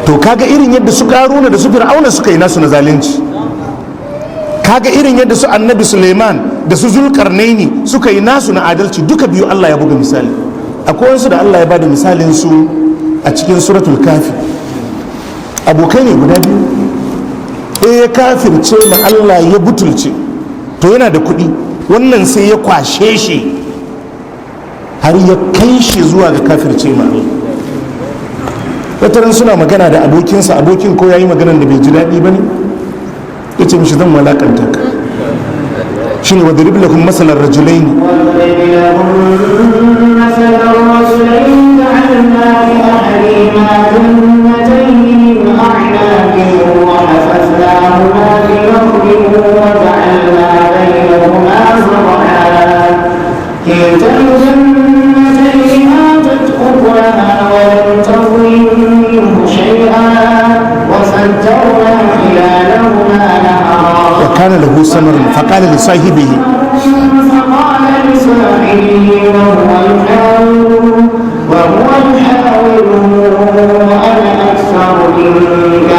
to kaga irin yadda su Karuna da su Fir'auna suka yi nasu na zalunci, kaga irin yadda su Annabi Suleiman da su Zulkarnaini suka yi nasu na adalci. Duka biyu Allah ya buga misali. Akwai wasu da Allah ya bada misalin su a cikin suratul kafi. Abokai ne guda biyu, ɗaya ya kafirce ma Allah ya butulce, to yana da kuɗi, wannan sai ya kwashe shi har ya kai shi zuwa ga kafirce ma Allah. Wataran suna magana da abokinsa, abokin ko ya yi maganar da bai ji daɗi ba ne, ya ce mishi zan malakanta ka. shi ne wadda lakum masalar rajulaini وكان له ثمر فقال لصاحبه وهو يحاوره أنا أكثر منك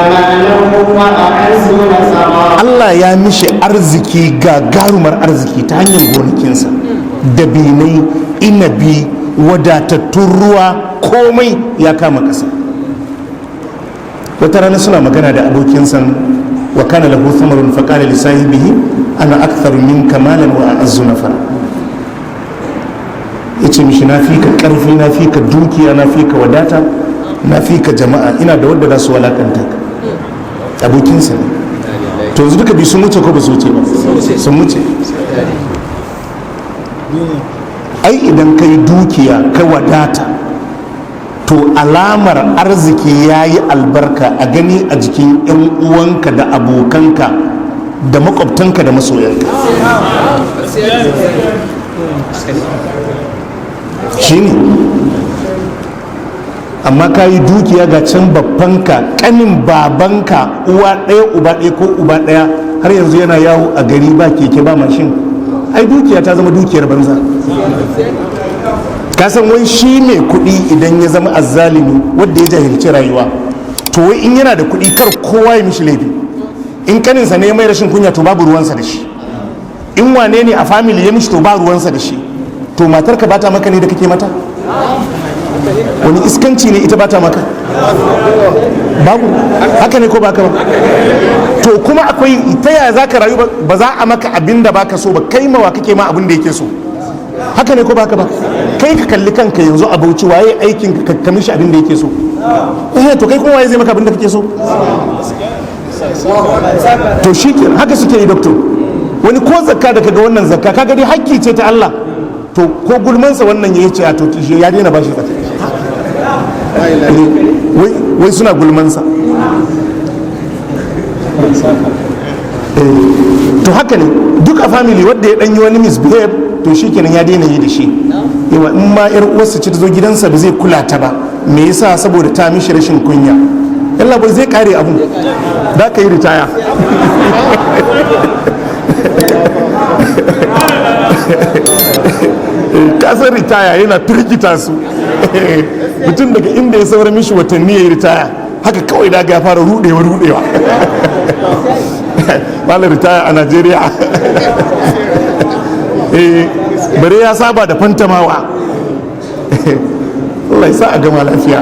مالا وأعز نصرا. Allah ya mishi arziki gagarumar arziki ta hanyar gonakinsa, dabinai, inabi, wadatattun ruwa, komai ya kama ƙasa. Wata rana suna magana da abokinsa, wa kana lahu thamarun faqala li sahibihi ana aktharu minka malan wa a'azzu nafara. Yace mishi na fi ka karfi, na fi ka dukiya, na fi ka wadata, na fi ka jama'a, ina da wadda za su walakanta ka. Abokinsa ne. To yanzu duka biyu sun wuce ko ba su wuce ba? Sun wuce. Ai idan ka yi dukiya ka wadata, to alamar arziki ya yi albarka a gani a jikin 'yan uwanka da abokanka da makwabtanka da masoyanka. Shi ne. Amma ka yi dukiya ga can babbanka, kanin babanka, uwa ɗaya uba ɗaya ko uba ɗaya, har yanzu yana yawo a gari ba keke ba mashin. Ai dukiya ta zama dukiyar banza. Ka san wai shi mai kuɗi idan ya zama azzalimi wadda ya jahilci rayuwa, to wai in yana da kuɗi kar kowa ya mishi laifi. In kaninsa ne ya mai rashin kunya to babu ruwansa da shi, in wane ne a family ya mishi to ba ruwansa da shi. To matarka ba ta maka ne da kake mata? Wani iskanci ne ita ba ta maka? Babu. Haka ne ko ba ka ba? To kuma akwai ta yaya za ka rayu ba za a maka abin da baka so ba, kai mawa kake ma abin da yake so. Haka ne ko ba ka ba? Kai ka kalli kanka yanzu a Bauchi, waye aikin ka ka mishi abin da yake so? To kai kuma waye zai maka abin da kake so? To shi ke haka suke yi doctor. Wani ko zakka da kaga wannan zakka kaga dai hakki ce ta Allah, to ko gulmansa wannan ya ce a to ya daina bashi zakka. Wai suna gulmansa. To haka ne duk a family wadda ya danyi wani misbehave, to shi kenan ya daina yi da shi. Yawa in ma yar uwarsa ce ta zo gidansa ba zai kula ta ba, me yasa? Saboda ta mishi rashin kunya. Yalla bai zai kare abu da ka yi ritaya. Kasar ritaya yana firgita su. Mutum daga inda ya saura mishi watanni ya yi ritaya, haka kawai daga ya fara rudewa. Malar ritaya a Najeriya. Bare ya saba da fantamawa. Allah ya sa a gama lafiya.